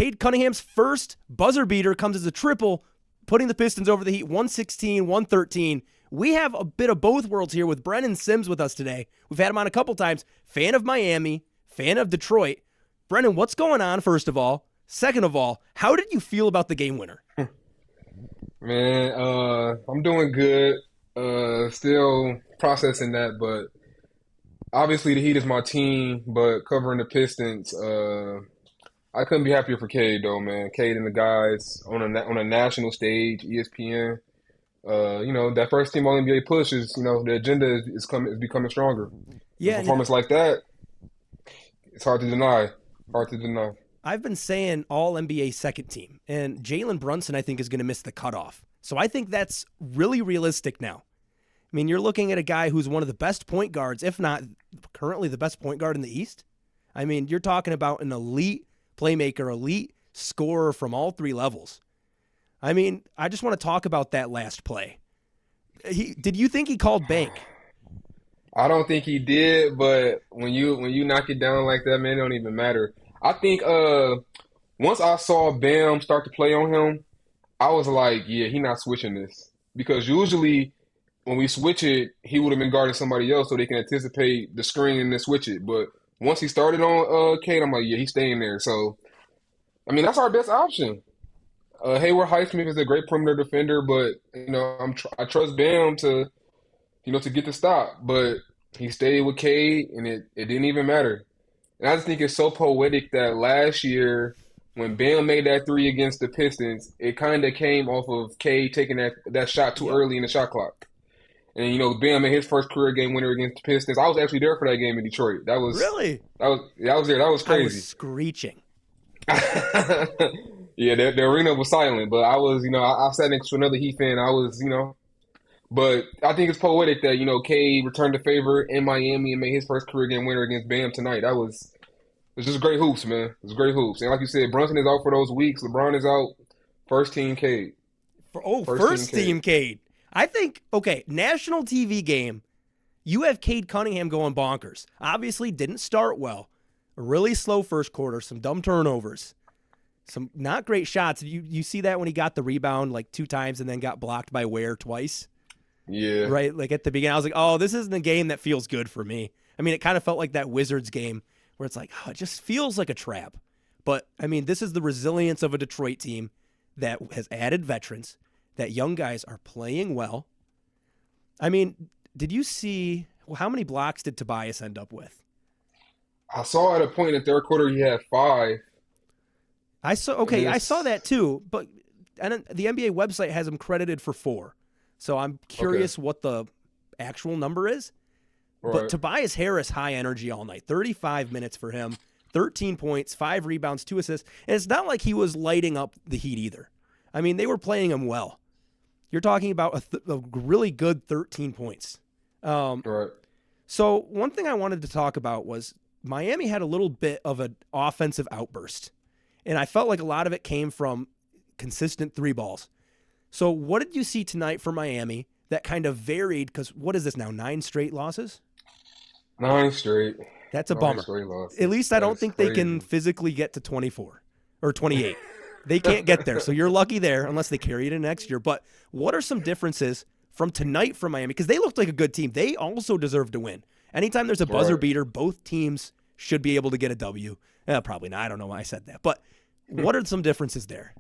Cade Cunningham's first buzzer beater comes as a triple, putting the Pistons over the Heat 116-113. We have a bit of both worlds here with Brennan Sims with us today. We've had him on a couple times. Fan of Miami, fan of Detroit. Brennan, what's going on, first of all? Second of all, how did you feel about the game winner? Man, I'm doing good. Still processing that, but obviously the Heat is my team, but covering the Pistons, I couldn't be happier for Cade though, man. Cade and the guys on a national stage, ESPN. That first team All NBA push is, the agenda is becoming stronger. A Yeah, performance like that, it's hard to deny. Hard to deny. I've been saying all NBA second team, and Jalen Brunson, I think, is going to miss the cutoff. So I think that's really realistic now. I mean, you're looking at a guy who's one of the best point guards, if not currently the best point guard in the East. I mean, you're talking about an elite playmaker, elite scorer from all three levels. I mean, I just want to talk about that last play. Did you think he called bank? I don't think he did, but when you knock it down like that, man, it don't even matter. I think once I saw Bam start to play on him, I was like, yeah, he not switching this. Because usually when we switch it, he would have been guarding somebody else so they can anticipate the screen and then switch it. But once he started on Cade, I'm like, yeah, he's staying there. So, I mean, that's our best option. Hayward Highsmith is a great perimeter defender, but, I trust Bam to get the stop. But he stayed with Cade, and it didn't even matter. And I just think it's so poetic that last year, when Bam made that three against the Pistons, it kind of came off of Cade taking that shot too early in the shot clock. And Bam made his first career game winner against the Pistons. I was actually there for that game in Detroit. Really? I was there. That was I was crazy. screeching. Yeah, the arena was silent, but I was, I sat next to another Heat fan. I was, but I think it's poetic that, Cade returned the favor in Miami and made his first career game winner against Bam tonight. It's just great hoops, man. It's great hoops. And like you said, Brunson is out for those weeks. LeBron is out. First team Cade. First team Cade. I think, okay, national TV game, you have Cade Cunningham going bonkers. Obviously didn't start well. A really slow first quarter, some dumb turnovers, some not great shots. You see that when he got the rebound like 2 times and then got blocked by Ware twice? Yeah. Right? Like at the beginning, I was like, oh, this isn't a game that feels good for me. I mean, it kind of felt like that Wizards game where it's like, oh, it just feels like a trap. But, I mean, this is the resilience of a Detroit team that has added veterans, that young guys are playing well. I mean, did you see how many blocks did Tobias end up with? I saw at a point in the third quarter he had 5. I saw that too, but and the NBA website has him credited for 4. So I'm curious what the actual number is. Right. But Tobias Harris, high energy all night. 35 minutes for him, 13 points, 5 rebounds, 2 assists. And it's not like he was lighting up the Heat either. I mean, they were playing him well. You're talking about a really good 13 points. Right. So one thing I wanted to talk about was Miami had a little bit of an offensive outburst. And I felt like a lot of it came from consistent 3 balls. So what did you see tonight for Miami that kind of varied? Because what is this now, 9 straight losses? 9 straight. That's a 9 bummer. straight losses. At least I don't think crazy. they can physically get to 24 or 28. They can't get there. So you're lucky there unless they carry it in next year. But what are some differences from tonight from Miami? Because they looked like a good team. They also deserve to win. Anytime there's a buzzer beater, both teams should be able to get a W. Probably not. I don't know why I said that. But what are some differences there?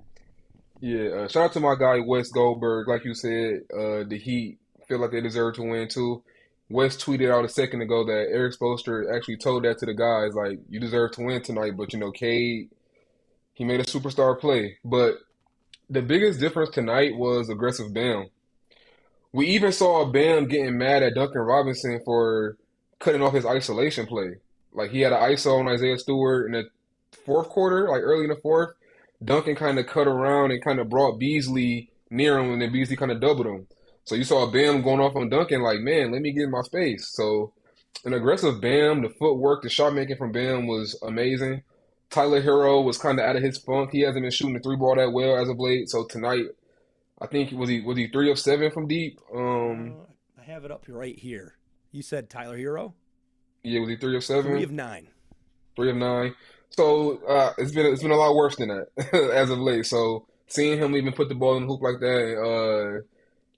Yeah, shout out to my guy Wes Goldberg. Like you said, the Heat feel like they deserve to win too. Wes tweeted out a second ago that Eric Spoelstra actually told that to the guys, like, you deserve to win tonight, but Cade, he made a superstar play. But the biggest difference tonight was aggressive Bam. We even saw Bam getting mad at Duncan Robinson for cutting off his isolation play. Like, he had an ISO on Isaiah Stewart in the fourth quarter, like early in the fourth. Duncan kind of cut around and kind of brought Beasley near him, and then Beasley kind of doubled him. So you saw Bam going off on Duncan like, man, let me get in my space. So an aggressive Bam, the footwork, the shot making from Bam was amazing. Tyler Hero was kind of out of his funk. He hasn't been shooting the 3-ball that well as of late. So tonight, I think was he 3 of 7 from deep? I have it up right here. You said Tyler Hero? Yeah, was he 3 of 7? 3 of 9. 3 of 9. So it's been a lot worse than that as of late. So seeing him even put the ball in the hoop like that,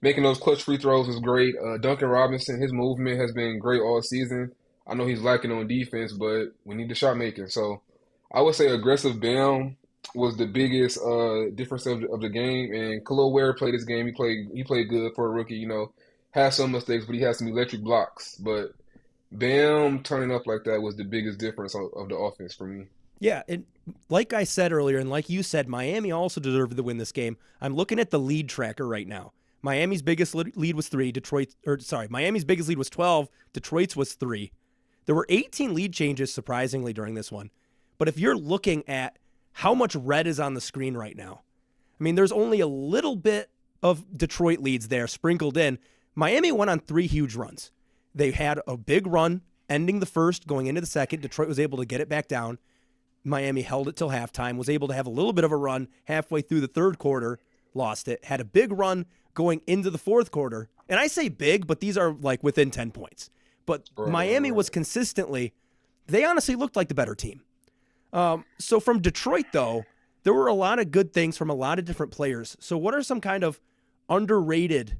making those clutch free throws is great. Duncan Robinson, his movement has been great all season. I know he's lacking on defense, but we need the shot making. So I would say aggressive Bam was the biggest difference of the game. And Khalil Ware played this game. He played good for a rookie. Had some mistakes, but he had some electric blocks. But Bam turning up like that was the biggest difference of the offense for me. Yeah, and like I said earlier, and like you said, Miami also deserved to win this game. I'm looking at the lead tracker right now. Miami's biggest lead was 3. Miami's biggest lead was 12. Detroit's was 3. There were 18 lead changes, surprisingly, during this one. But if you're looking at how much red is on the screen right now, I mean, there's only a little bit of Detroit leads there sprinkled in. Miami went on 3 huge runs. They had a big run ending the first, going into the second. Detroit was able to get it back down. Miami held it till halftime, was able to have a little bit of a run halfway through the third quarter, lost it, had a big run going into the fourth quarter. And I say big, but these are like within 10 points. But Miami was consistently, they honestly looked like the better team. So from Detroit, though, there were a lot of good things from a lot of different players. So what are some kind of underrated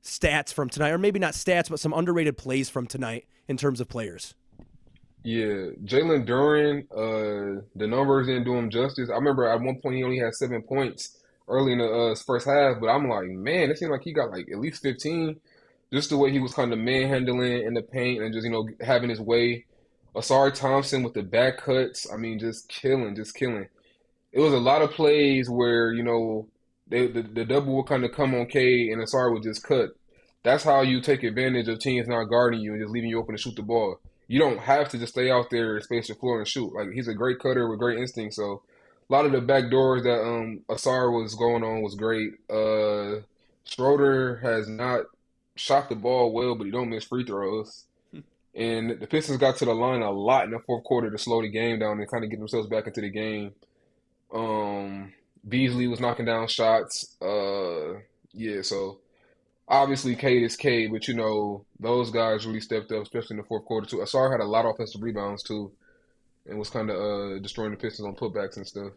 stats from tonight, or maybe not stats, but some underrated plays from tonight in terms of players? Yeah, Jalen Duren, the numbers didn't do him justice. I remember at one point he only had 7 points early in the first half, but I'm like, man, it seemed like he got like at least 15. Just the way he was kind of manhandling in the paint and just having his way. Asari Thompson with the back cuts, I mean, just killing, just killing. It was a lot of plays where the double would kind of come on Cade and Asari would just cut. That's how you take advantage of teams not guarding you and just leaving you open to shoot the ball. You don't have to just stay out there and space the floor and shoot. Like he's a great cutter with great instinct. So a lot of the back doors that Asar was going on was great. Schroeder has not shot the ball well, but he don't miss free throws. And the Pistons got to the line a lot in the fourth quarter to slow the game down and kind of get themselves back into the game. Beasley was knocking down shots. Yeah, so obviously Cade is Cade, but those guys really stepped up, especially in the fourth quarter too. Asar had a lot of offensive rebounds too, and was kind of destroying the Pistons on putbacks and stuff.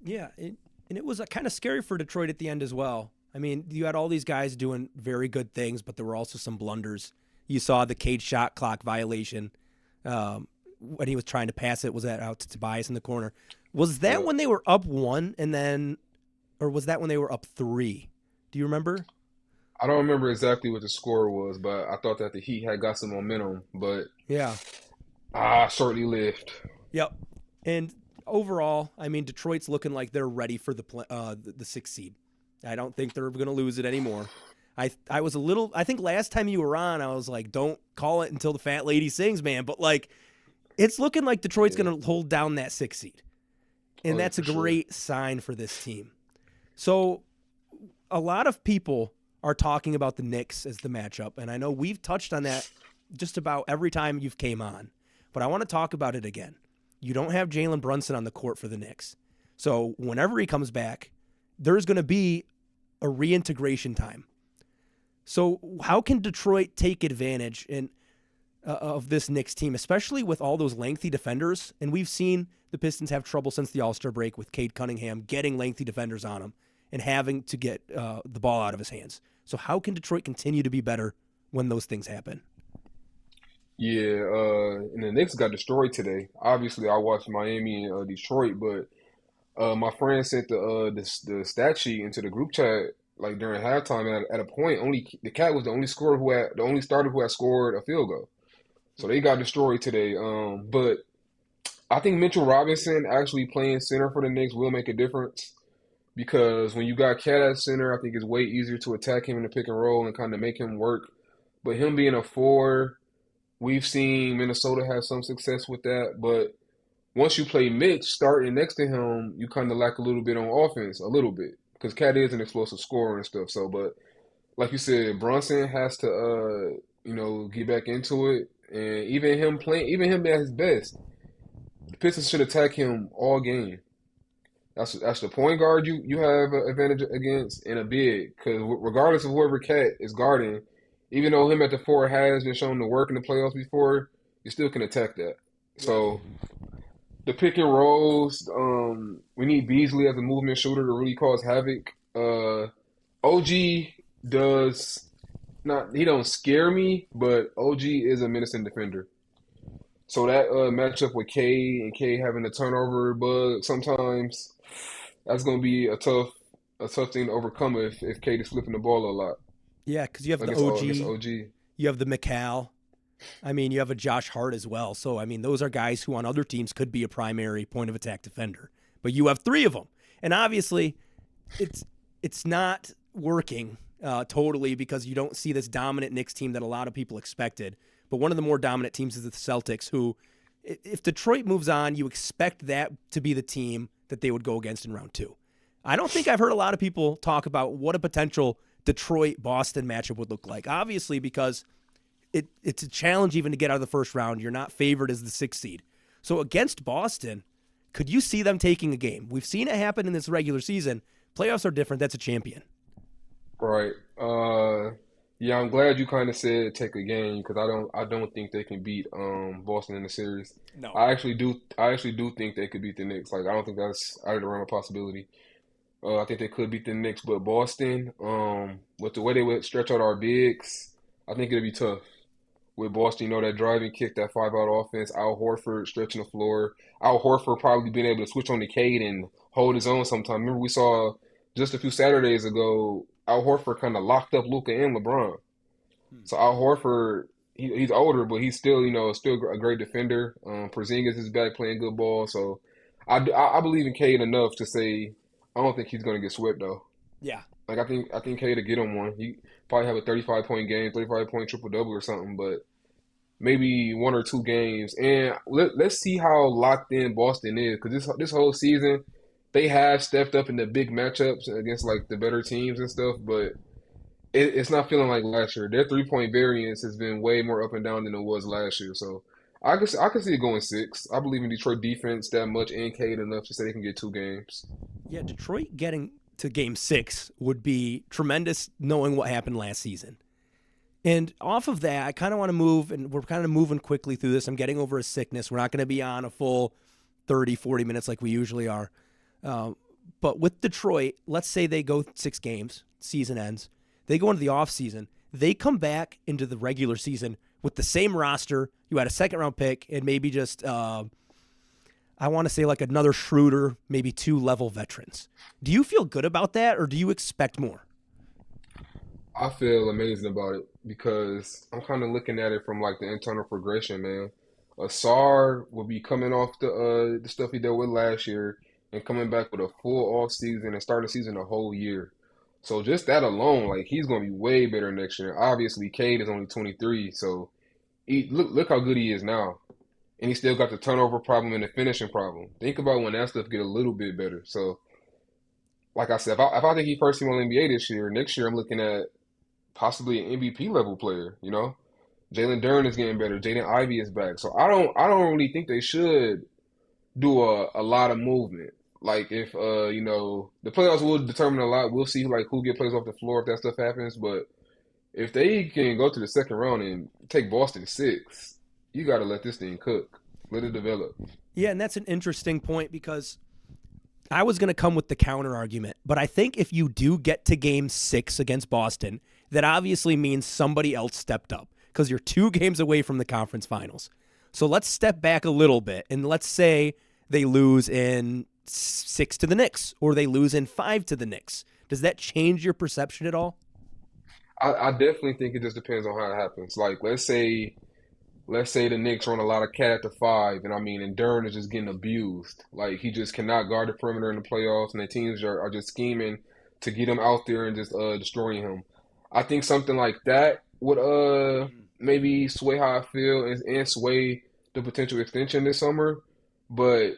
Yeah, and it was kind of scary for Detroit at the end as well. I mean, you had all these guys doing very good things, but there were also some blunders. You saw the Cade shot clock violation when he was trying to pass it. Was that out to Tobias in the corner? Was that when they were up 1 and then, or was that when they were up 3? Do you remember? I don't remember exactly what the score was, but I thought that the Heat had got some momentum, but Yeah. shortly lived. Yep. And overall, I mean, Detroit's looking like they're ready for the 6th seed. I don't think they're going to lose it anymore. I was a little, I think last time you were on, I was like, don't call it until the fat lady sings, man. But like, it's looking like Detroit's going to hold down that 6th seed. And that's a great sign for this team. So a lot of people are talking about the Knicks as the matchup. And I know we've touched on that just about every time you've came on. But I want to talk about it again. You don't have Jalen Brunson on the court for the Knicks. So whenever he comes back, there's going to be a reintegration time. So how can Detroit take advantage of this Knicks team, especially with all those lengthy defenders? And we've seen the Pistons have trouble since the All-Star break with Cade Cunningham getting lengthy defenders on him and having to get the ball out of his hands. So how can Detroit continue to be better when those things happen? Yeah, and the Knicks got destroyed today. Obviously, I watched Miami and Detroit, but my friend sent the stat sheet into the group chat like during halftime. At a point, only the Cat was the only starter who had scored a field goal. So they got destroyed today. But I think Mitchell Robinson actually playing center for the Knicks will make a difference because when you got Cat at center, I think it's way easier to attack him in the pick and roll and kind of make him work. But him being a 4, we've seen Minnesota have some success with that. But once you play Mitch starting next to him, you kind of lack a little bit on offense, a little bit, because Cat is an explosive scorer and stuff. So, but like you said, Brunson has to, get back into it, and even him at his best, the Pistons should attack him all game. That's the point guard you have an advantage against and a big, because regardless of whoever Cat is guarding, even though him at the 4 has been shown to work in the playoffs before, you still can attack that. So the pick and rolls. We need Beasley as a movement shooter to really cause havoc. OG does not. He don't scare me, but OG is a menacing defender. So that matchup with K and K having a turnover bug sometimes, that's gonna be a tough thing to overcome if K is flipping the ball a lot Yeah, because you have the against OG, OG. you have the McCall. I mean, you have a Josh Hart as well. So, I mean, those are guys who on other teams could be a primary point of attack defender. But you have three of them. And obviously, it's not working totally because you don't see this dominant Knicks team that a lot of people expected. But one of the more dominant teams is the Celtics, who, if Detroit moves on, you expect that to be the team that they would go against in round two. I don't think I've heard a lot of people talk about what a potential Detroit-Boston matchup would look like. Obviously, because it's a challenge even to get out of the first round. You're not favored as the sixth seed. So against Boston, could you see them taking a game? We've seen it happen in this regular season. Playoffs are different. That's a champion. Right. Yeah, I'm glad you kind of said take a game because I don't think they can beat Boston in the series. No. I actually do think they could beat the Knicks. Like I don't think that's out of the realm of possibility. I think they could beat the Knicks, but Boston, with the way they would stretch out our bigs, I think it'd be tough. With Boston, that driving kick, that five-out offense, Al Horford stretching the floor. Al Horford probably being able to switch on to Cade and hold his own sometime. Remember we saw just a few Saturdays ago, Al Horford kind of locked up Luka and LeBron. So Al Horford, he's older, but he's still a great defender. Porzingis is back playing good ball. So I believe in Cade enough to say I don't think he's going to get swept, though. Yeah. Like I think Cade to get him one. He probably have a 35-point game, 35-point triple-double or something, but maybe one or two games. And let's see how locked in Boston is because this whole season they have stepped up in the big matchups against like the better teams and stuff, but it's not feeling like last year. Their 3-point variance has been way more up and down than it was last year. So I can see it going six. I believe in Detroit defense that much and Cade enough to say they can get two games. Yeah, Detroit getting to game six would be tremendous knowing what happened last season. And off of that, I kind of want to move, and we're kind of moving quickly through this. I'm getting over a sickness. We're not going to be on a full 30, 40 minutes like we usually are. But with Detroit, let's say they go 6 games, season ends. They go into the offseason. They come back into the regular season with the same roster. You had a second-round pick and maybe just, I want to say like another Schroeder, maybe 2 level veterans. Do you feel good about that, or do you expect more? I feel amazing about it because I'm kind of looking at it from like the internal progression, man. Asar will be coming off the stuff he dealt with last year and coming back with a full off season and starting the season a whole year. So just that alone, like he's gonna be way better next year. Obviously, Cade is only 23, so look how good he is now, and he still got the turnover problem and the finishing problem. Think about when that stuff get a little bit better. So, like I said, if I think he first team all NBA this year, next year I'm looking at possibly an MVP level player. Jalen Duren is getting better. Jaden Ivey is back. So I don't really think they should do a lot of movement. Like if the playoffs will determine a lot. We'll see like who get plays off the floor if that stuff happens. But if they can go to the second round and take Boston 6, you got to let this thing cook. Let it develop. Yeah, and that's an interesting point because I was going to come with the counter argument, but I think if you do get to game 6 against Boston, that obviously means somebody else stepped up because you're 2 games away from the conference finals. So let's step back a little bit and let's say they lose in 6 to the Knicks or they lose in 5 to the Knicks. Does that change your perception at all? I definitely think it just depends on how it happens. Like let's say the Knicks run a lot of cat at the 5, and Duren is just getting abused. Like he just cannot guard the perimeter in the playoffs, and the teams are just scheming to get him out there and just destroying him. I think something like that would maybe sway how I feel and sway the potential extension this summer. But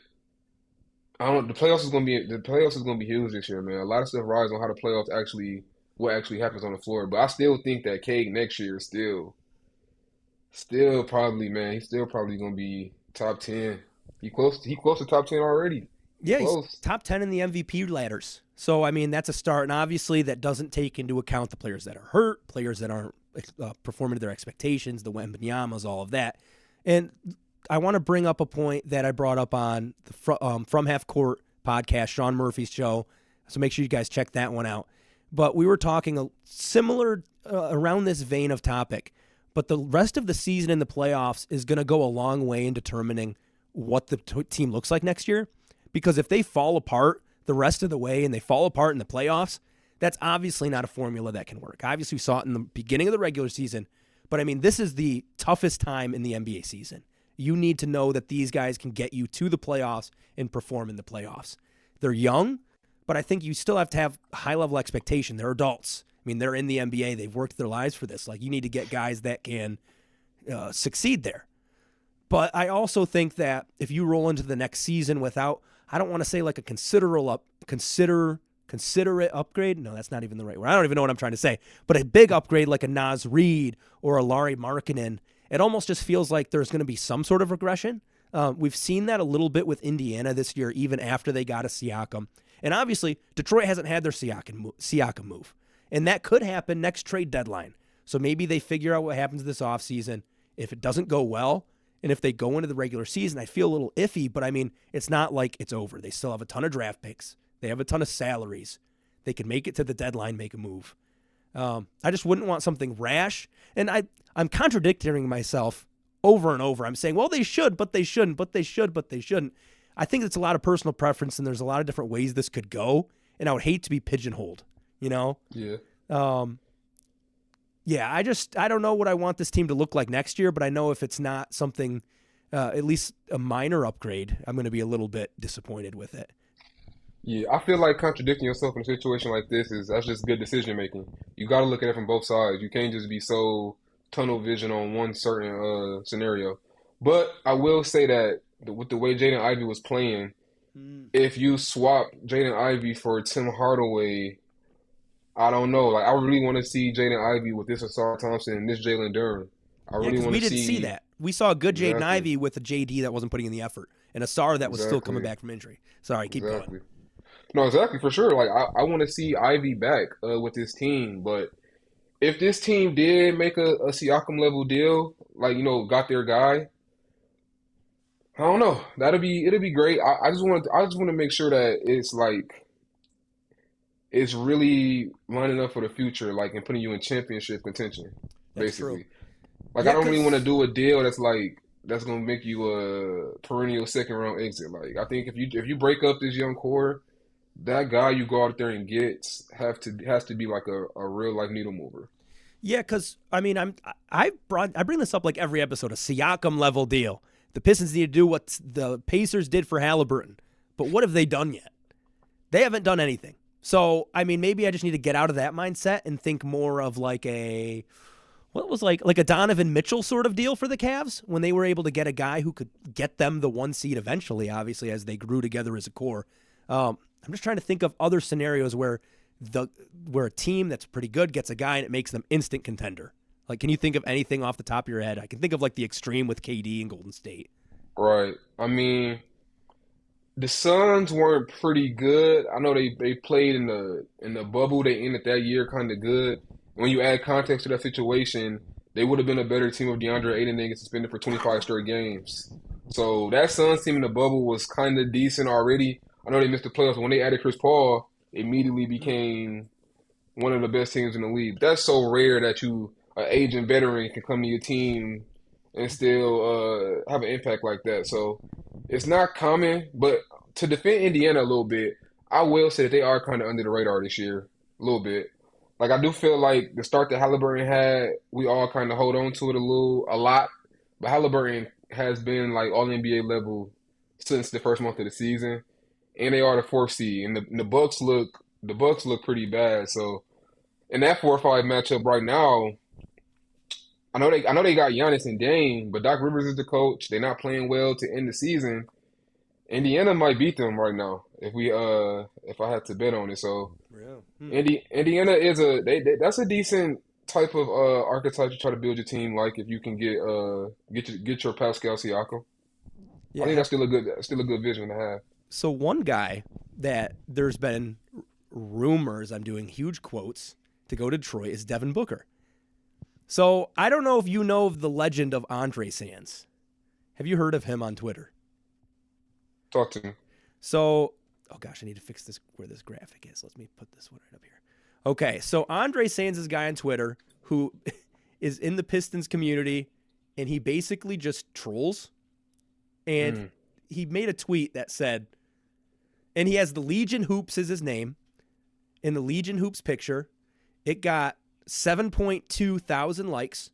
I don't. The playoffs is gonna be huge this year, man. A lot of stuff rides on how the playoffs what actually happens on the floor. But I still think that Cade next year is still probably, man. He's still probably gonna be top 10. He close to top 10 already. He Yeah, he's close. top 10 in the MVP ladders. So, I mean, that's a start. And obviously, that doesn't take into account the players that are hurt, players that aren't performing to their expectations, the Wembanyama's, all of that. And I want to bring up a point that I brought up on the From Half Court podcast, Sean Murphy's show. So make sure you guys check that one out. But we were talking a similar around this vein of topic. But the rest of the season in the playoffs is going to go a long way in determining what the team looks like next year. Because if they fall apart the rest of the way and they fall apart in the playoffs, that's obviously not a formula that can work. Obviously, we saw it in the beginning of the regular season. But, I mean, this is the toughest time in the NBA season. You need to know that these guys can get you to the playoffs and perform in the playoffs. They're young, but I think you still have to have high-level expectation. They're adults. I mean, they're in the NBA. They've worked their lives for this. Like, you need to get guys that can succeed there. But I also think that if you roll into the next season without, I don't want to say like a considerate upgrade. No, that's not even the right word. I don't even know what I'm trying to say. But a big upgrade like a Naz Reid or a Lauri Markkanen, it almost just feels like there's going to be some sort of regression. We've seen that a little bit with Indiana this year, even after they got a Siakam. And obviously, Detroit hasn't had their Siakam move. And that could happen next trade deadline. So maybe they figure out what happens this offseason. If it doesn't go well, and if they go into the regular season, I feel a little iffy. But, I mean, it's not like it's over. They still have a ton of draft picks. They have a ton of salaries. They can make it to the deadline, make a move. I just wouldn't want something rash. And I'm contradicting myself over and over. I'm saying, well, they should, but they shouldn't, but they should, but they shouldn't. I think it's a lot of personal preference, and there's a lot of different ways this could go. And I would hate to be pigeonholed, you know? Yeah. Yeah, I don't know what I want this team to look like next year, but I know if it's not something, at least a minor upgrade, I'm going to be a little bit disappointed with it. Yeah, I feel like contradicting yourself in a situation like that's just good decision making. You got to look at it from both sides. You can't just be so tunnel vision on one certain scenario. But I will say that with the way Jaden Ivey was playing, if you swap Jaden Ivey for Tim Hardaway, I don't know. Like I really want to see Jaden Ivey with this Asar Thompson and this Jalen Duren. I really because want we to didn't see that. We saw a good Jaden exactly, Ivey with a JD that wasn't putting in the effort, and a Sar that was still coming exactly, back from injury. Sorry, keep going. exactly. No, exactly for sure. Like I want to see Ivy back with this team, but if this team did make a Siakam level deal, like got their guy, I don't know. It'll be great. I just want to make sure that it's like it's really lining up for the future, like and putting you in championship contention, That's true. basically. Like I Yeah, don't really want to because do a deal that's gonna make you a perennial second round exit. Like I think if you break up this young core, that guy you go out there and get has to be like a real life needle mover. I mean, I bring this up like every episode, a Siakam level deal. The Pistons need to do what the Pacers did for Halliburton, but what have they done yet? They haven't done anything. So, I mean, maybe I just need to get out of that mindset and think more of like what was like a Donovan Mitchell sort of deal for the Cavs when they were able to get a guy who could get them the 1 seed eventually, obviously, as they grew together as a core. I'm just trying to think of other scenarios where a team that's pretty good gets a guy and it makes them instant contender. Like, can you think of anything off the top of your head? I can think of like the extreme with KD and Golden State. Right. I mean, the Suns weren't pretty good. I know they played in the bubble. They ended that year kind of good. When you add context to that situation, they would have been a better team if DeAndre Ayton didn't get suspended for 25 straight games. So that Suns team in the bubble was kind of decent already. I know they missed the playoffs, but when they added Chris Paul, it immediately became one of the best teams in the league. That's so rare that an aging veteran, can come to your team and still have an impact like that. So it's not common, but to defend Indiana a little bit, I will say that they are kind of under the radar this year, a little bit. Like I do feel like the start that Halliburton had, we all kind of hold on to it a lot. But Halliburton has been like all NBA level since the first month of the season, and they are the fourth seed. And the Bucks look pretty bad. So in that 4-5 matchup right now, I know they got Giannis and Dame, but Doc Rivers is the coach. They're not playing well to end the season. Indiana might beat them right now if I had to bet on it. So Indiana is that's a decent type of archetype to try to build your team. Like if you can get your Pascal Siakam, I think Yeah. that's still a good vision to have. So one guy that there's been rumors, I'm doing huge quotes, to go to Detroit is Devin Booker. So I don't know if you know of the legend of Andre Sands. Have you heard of him on Twitter? Talk to me. So, oh gosh, I need to fix this where this graphic is. Let me put this one right up here. Okay, so Andre Sands is a guy on Twitter who is in the Pistons community, and he basically just trolls. And he made a tweet that said, and he has the Legion Hoops as his name. In the Legion Hoops picture, it got 7.2 thousand likes,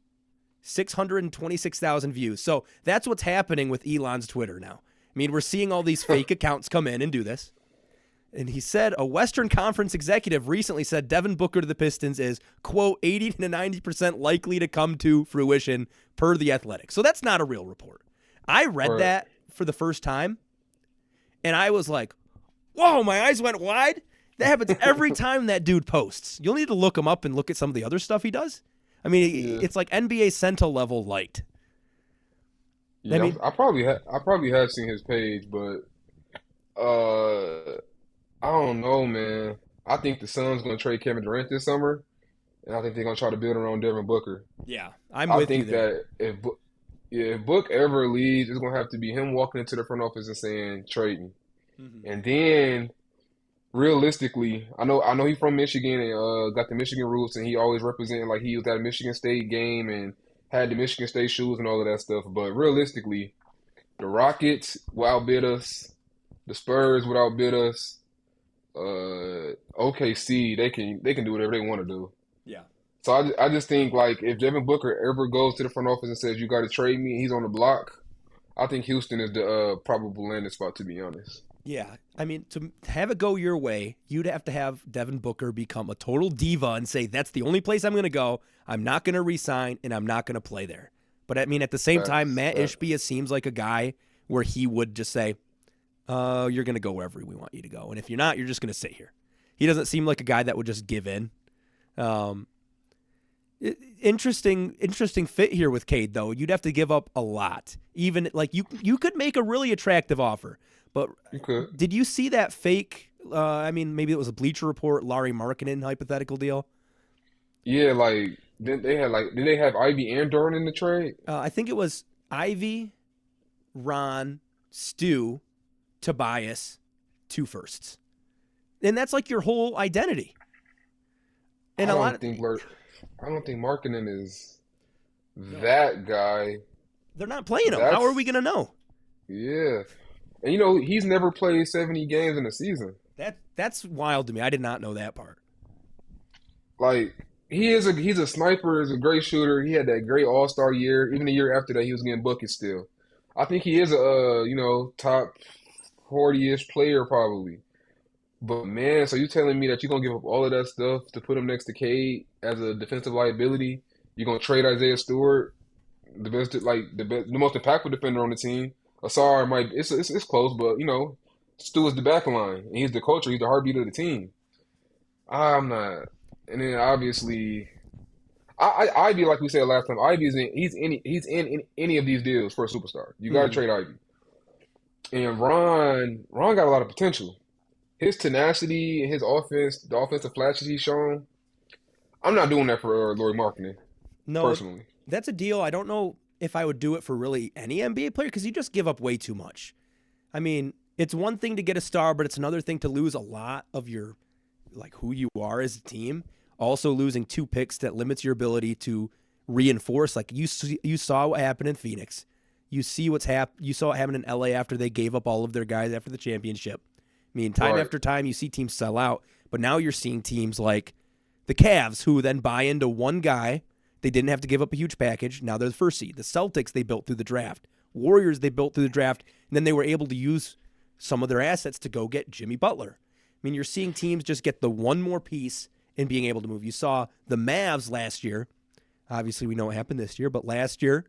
626,000 views. So that's what's happening with Elon's Twitter now. I mean, we're seeing all these fake accounts come in and do this. And he said a Western Conference executive recently said Devin Booker to the Pistons is, quote, 80 to 90% likely to come to fruition per The Athletic. So that's not a real report. I read that for the first time, and I was like, whoa, my eyes went wide. That happens every time that dude posts. You'll need to look him up and look at some of the other stuff he does. I mean, it's like NBA Sentinel level light. Yeah, I mean, I probably have seen his page, but I don't know, man. I think the Suns going to trade Kevin Durant this summer, and I think they're going to try to build around Devin Booker. yeah, I'm I with you think there. that if Book ever leaves, it's going to have to be him walking into the front office and saying, trade me. And then, realistically, I know he's from Michigan and got the Michigan roots, and he always represented like he was at a Michigan State game and had the Michigan State shoes and all of that stuff. But realistically, the Rockets will outbid us. The Spurs would outbid us. OKC, they can do whatever they want to do. Yeah. So I just think like if Devin Booker ever goes to the front office and says you got to trade me, and he's on the block. I think Houston is the probable landing spot, to be honest. Yeah. I mean, to have it go your way, you'd have to have Devin Booker become a total diva and say, that's the only place I'm going to go. I'm not going to resign, and I'm not going to play there. But I mean, at the same time, Matt Ishbia seems like a guy where he would just say, you're going to go wherever we want you to go. And if you're not, you're just going to sit here. He doesn't seem like a guy that would just give in. Interesting fit here with Cade, though. You'd have to give up a lot. Even like you could make a really attractive offer. But You could. did you see that fake, I mean, maybe it was a Bleacher Report, Larry Markkinen hypothetical deal? Yeah, like did they have Ivy and Durant in the trade? I think it was Ivy, Ron, Stu, Tobias, 2 firsts. And that's like your whole identity. And I a lot don't of, think Markkinen is that guy. they're not playing him. How are we going to know? Yeah. And he's never played 70 games in a season. That's wild to me. I did not know that part. Like he's a sniper, he's a great shooter. He had that great All-Star year. Even the year after that, he was getting buckets still. I think he is a top 40-ish player probably. But man, so you telling me that you're gonna give up all of that stuff to put him next to Cade as a defensive liability? You're gonna trade Isaiah Stewart, the most impactful defender on the team. Asar it's close, but Stu is the back line, and he's the culture. He's the heartbeat of the team. I'm not, and then obviously, Ivy, like we said last time, Ivy he's in any of these deals for a superstar. You got to trade Ivy, and Ron got a lot of potential. His tenacity and his offense, the offensive flashes he's shown. I'm not doing that for Lauri Markkinen, personally. That's a deal. I don't know if I would do it for really any NBA player because you just give up way too much. I mean, it's one thing to get a star, but it's another thing to lose a lot of your, like, who you are as a team. Also losing 2 picks that limits your ability to reinforce. Like you saw what happened in Phoenix. You saw what happened in LA after they gave up all of their guys after the championship. I mean, time after time, you see teams sell out, but now you're seeing teams like the Cavs who then buy into one guy. They didn't have to give up a huge package. Now they're the first seed. The Celtics, they built through the draft. Warriors, they built through the draft, and then they were able to use some of their assets to go get Jimmy Butler. I mean, you're seeing teams just get the one more piece in being able to move. You saw the Mavs last year. Obviously, we know what happened this year, but last year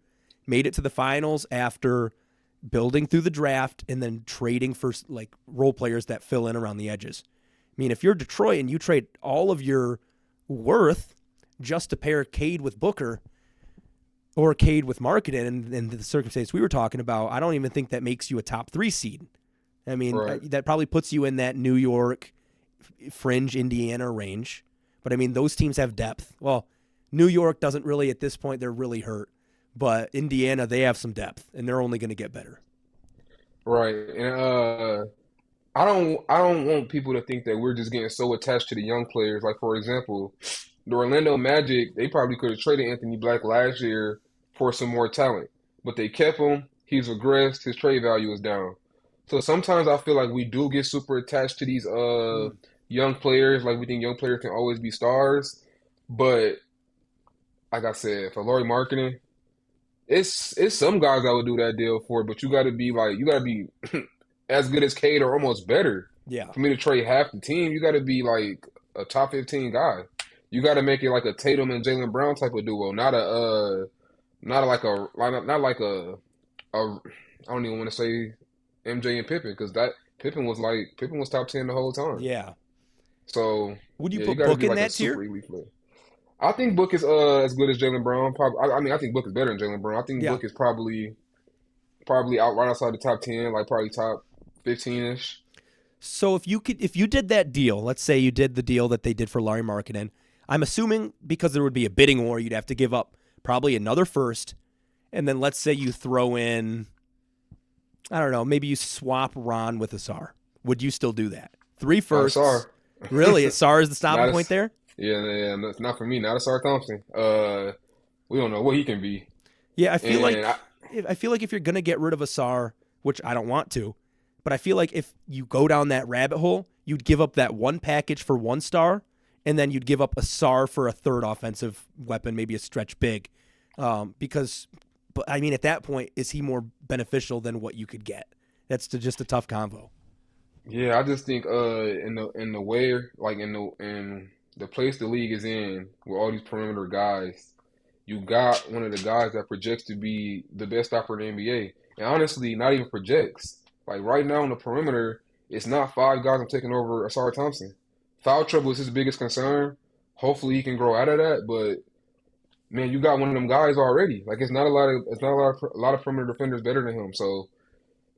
made it to the finals after building through the draft and then trading for like role players that fill in around the edges. I mean, if you're Detroit and you trade all of your worth just to pair Cade with Booker or Cade with Markkinen and the circumstance we were talking about, I don't even think that makes you a top 3 seed. I mean, that probably puts you in that New York, fringe Indiana range. But I mean, those teams have depth. Well, New York doesn't really at this point. They're really hurt. But Indiana, they have some depth, and they're only going to get better. Right. And I don't want people to think that we're just getting so attached to the young players. Like for example, the Orlando Magic, they probably could have traded Anthony Black last year for some more talent, but they kept him. He's regressed. His trade value is down. So sometimes I feel like we do get super attached to these Mm. young players. Like we think young players can always be stars, but like I said, for Laurie marketing, it's some guys I would do that deal for, but you gotta be as good as Cade or almost better. Yeah. For me to trade half the team, you gotta be like a top 15 guy. You gotta make it like a Tatum and Jalen Brown type of duo, not like not like a I don't even want to say MJ and Pippen because that Pippen was top 10 the whole time. Yeah. So Would you yeah, you put gotta Book be in like a that tier? super elite player. I think Book is as good as Jalen Brown. Probably, I mean, I think Book is better than Jalen Brown. I think Yeah. Book is probably out right outside the top 10, like probably top 15-ish. So if you did that deal, let's say you did the deal that they did for Larry Markkinen, I'm assuming because there would be a bidding war, you'd have to give up probably another first, and then let's say you throw in, I don't know, maybe you swap Ron with Asar. Would you still do that? Three Not a firsts. SAR. Really? Asar is the stopping Not a, point there? yeah, yeah, no, it's not for me. Not a SAR Thompson. We don't know what he can be. Yeah, And I feel like if you're gonna get rid of Asar, which I don't want to, but I feel like if you go down that rabbit hole, you'd give up that one package for one star, and then you'd give up Asar for a third offensive weapon, maybe a stretch big, but I mean, at that point, is he more beneficial than what you could get? That's just a tough convo. yeah, I just think in the way like in the place the league is in with all these perimeter guys, you got one of the guys that projects to be the best stopper in the NBA. And honestly, not even projects. Like right now on the perimeter, it's not five guys I'm taking over Asar Thompson. Foul trouble is his biggest concern. Hopefully he can grow out of that, but man, you got one of them guys already. Like it's not a lot of perimeter defenders better than him. So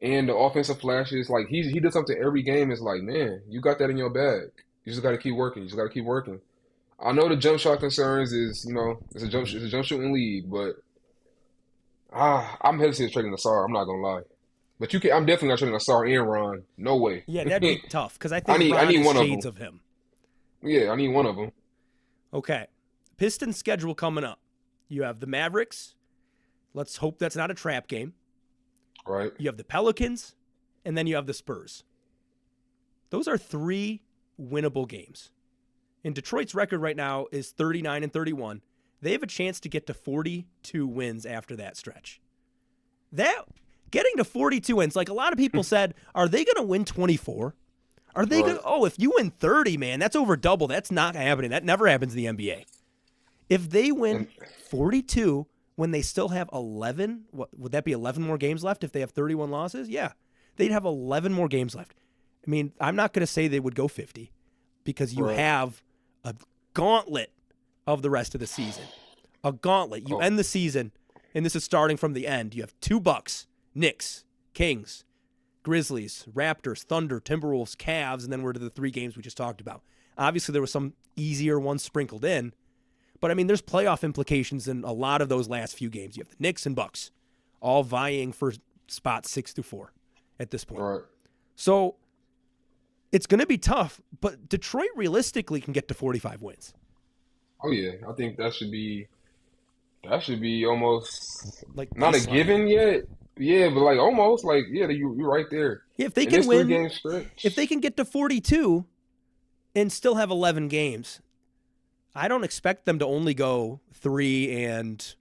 and the offensive flashes, like he does something every game. It's like, man, you got that in your bag. You just got to keep working. You just got to keep working. I know the jump shot concerns is, it's a jump shooting league, but I'm hesitant trading Asar. I'm not gonna lie, but you can. I'm definitely not trading Asar and Ron. No way. Yeah, that'd be tough because I I think need I Ron need is one of shades them. of him. Yeah, I need one of them. Okay, Pistons schedule coming up. You have the Mavericks. Let's hope that's not a trap game. Right. You have the Pelicans, and then you have the Spurs. Those are three winnable games. And Detroit's record right now is 39-31. They have a chance to get to 42 wins after that stretch. That getting to 42 wins, like a lot of people said, are they going to win 24? Are they going Right. to? Oh, if you win 30, man, that's over double. That's not happening. That never happens in the NBA. If they win And 42 when they still have 11, what would that be 11 more games left if they have 31 losses? Yeah. They'd have 11 more games left. I mean, I'm not going to say they would go 50 because you right. have a gauntlet of the rest of the season. A gauntlet. You Oh, end the season, and this is starting from the end. You have two Bucks, Knicks, Kings, Grizzlies, Raptors, Thunder, Timberwolves, Cavs, and then we're to the three games we just talked about. Obviously, there was some easier ones sprinkled in, but I mean, there's playoff implications in a lot of those last few games. You have the Knicks and Bucks, all vying for spots 6 through 4 at this point. right. So it's going to be tough, but Detroit realistically can get to 45 wins. Oh yeah, I think that should be almost Like not a baseline. given yet. Yeah, but like almost like yeah, you're right there. Yeah, if they In can this three win, game if they stretch, can get to 42 and still have 11 games, I don't expect them to only go 3 and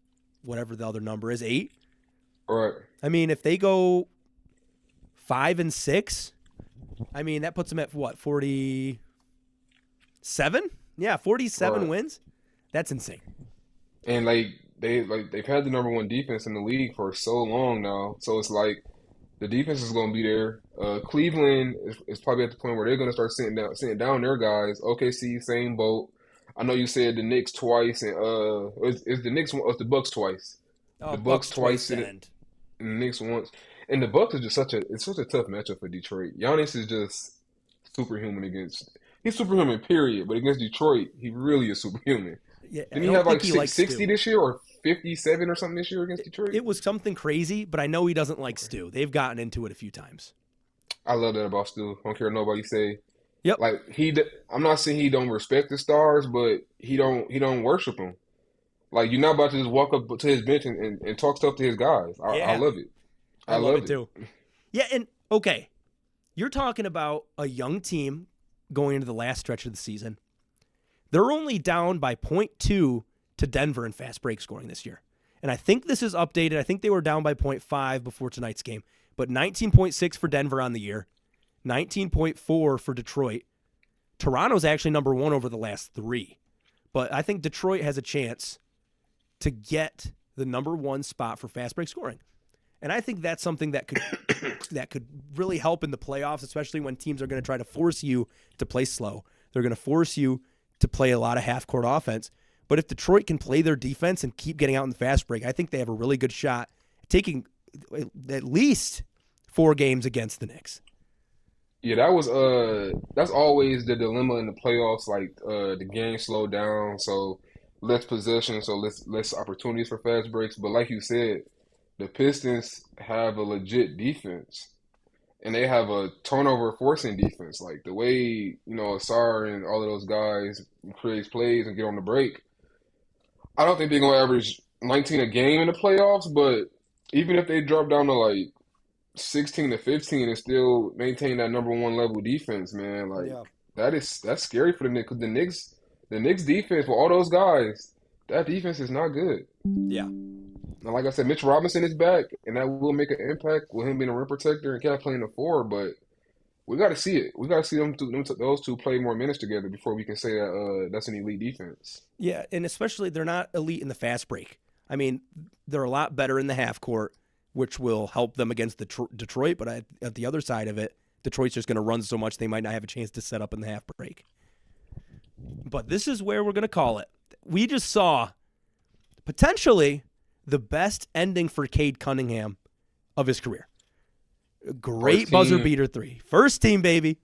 whatever the other number is, 8. right? I mean, if they go 5 and 6, I mean, that puts them at what, 47? Yeah, 47 Right. wins. That's insane. And they've had the number one defense in the league for so long now. So it's like the defense is going to be there. Cleveland is probably at the point where they're going to start sitting down their guys. OKC, same boat. I know you said the Knicks twice, and it's the Knicks, it's the Bucks twice. Oh, The Bucks Bucks twice twice to and end. the Knicks once. And the Bucks is just such a tough matchup for Detroit. Giannis is just superhuman against. He's superhuman, period. But against Detroit, he really is superhuman. Yeah, I Didn't he don't have think like he likes 60 Stu. this year or 57 or something this year against Detroit? It was something crazy, but I know he doesn't like Okay. Stu. They've gotten into it a few times. I love that about Stu. I don't care what nobody say. Yep. Like I'm not saying he don't respect the stars, but he don't worship them. Like you're not about to just walk up to his bench and talk stuff to his guys. I Yeah, love it. I I love it love it. too. Yeah, and okay, you're talking about a young team going into the last stretch of the season. They're only down by point 0.2 to Denver in fast break scoring this year. And I think this is updated. I think they were down by point 0.5 before tonight's game, but 19.6 for Denver on the year, 19.4 for Detroit. Toronto's actually number 1 over the last 3. But I think Detroit has a chance to get the number 1 spot for fast break scoring. And I think that's something that could really help in the playoffs, especially when teams are going to try to force you to play slow. They're going to force you to play a lot of half-court offense. But if Detroit can play their defense and keep getting out in the fast break, I think they have a really good shot at taking at least 4 games against the Knicks. Yeah, that's always the dilemma in the playoffs. Like the game slowed down, so less possession, so less opportunities for fast breaks. But like you said, the Pistons have a legit defense, and they have a turnover forcing defense. Like the way Asar and all of those guys create plays and get on the break. I don't think they're gonna average 19 a game in the playoffs, but even if they drop down to like 16 to 15 and still maintain that number 1 level defense, man, like Yeah. that's scary for the Knicks because the Knicks defense for all those guys, that defense is not good. Yeah. And like I said, Mitch Robinson is back, and that will make an impact with him being a rim protector and Cat playing the 4. But we got to see it. We got to see those two play more minutes together before we can say that that's an elite defense. Yeah, and especially they're not elite in the fast break. I mean, they're a lot better in the half court, which will help them against Detroit. But at the other side of it, Detroit's just going to run so much they might not have a chance to set up in the half break. But this is where we're going to call it. We just saw potentially the best ending for Cade Cunningham of his career. A great First buzzer team. beater 3. First team, baby.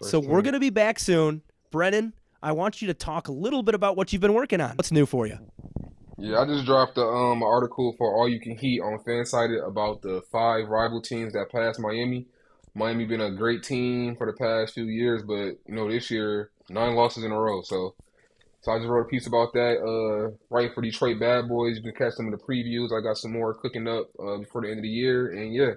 So First we're team. going to be back soon. Brennan, I want you to talk a little bit about what you've been working on. What's new for you? Yeah, I just dropped an article for All You Can Heat on FanSided about the 5 rival teams that passed Miami. Miami been a great team for the past few years, but this year 9 losses in a row. So I just wrote a piece about that. Writing for Detroit Bad Boys. You can catch some of the previews. I got some more cooking up before the end of the year, and yeah,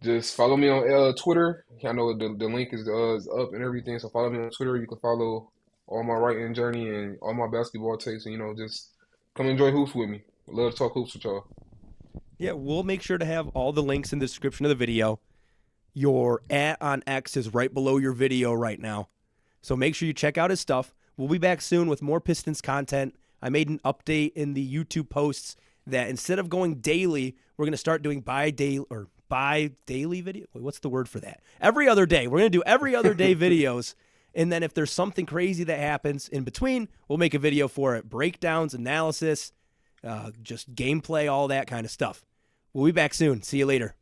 just follow me on Twitter. I know the link is up and everything, so follow me on Twitter. You can follow all my writing journey and all my basketball takes, and just come enjoy hoops with me. I love to talk hoops with y'all. Yeah, we'll make sure to have all the links in the description of the video. Your @ on X is right below your video right now. So make sure you check out his stuff. We'll be back soon with more Pistons content. I made an update in the YouTube posts that instead of going daily, we're going to start doing bi-daily video. Wait, what's the word for that? Every other day. We're going to do every other day videos. And then if there's something crazy that happens in between, we'll make a video for it. Breakdowns, analysis, just gameplay, all that kind of stuff. We'll be back soon. See you later.